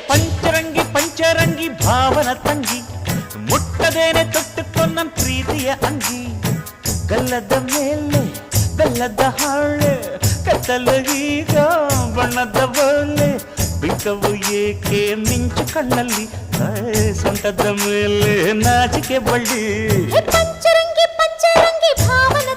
ಪಂಚರಂಗಿ ಪಂಚರಂಗಿ ಭಾವನ ತಂಗಿ ಮುಟ್ಟದೇನೆ ತೊಟ್ಟುಕೊಂಡ ಪ್ರೀತಿಯ ಅಂಗಿ ಗಲ್ಲದ ಮೇಲೆ ಬೆಲ್ಲದ ಹಾಳೆ ಕತ್ತಲು ಈಗ ಬಣ್ಣದ ಬೊಲೆ ಬಿಂಕವು ಏಕೆ ಮಿಂಚು ಕಣ್ಣಲ್ಲಿ ಸೊಂಟದ ಮೇಲೆ ನಾಚಿಕೆ ಬಳ್ಳಿ ಪಂಚರಂಗಿ ಪಂಚರಂಗಿ ಭಾವನ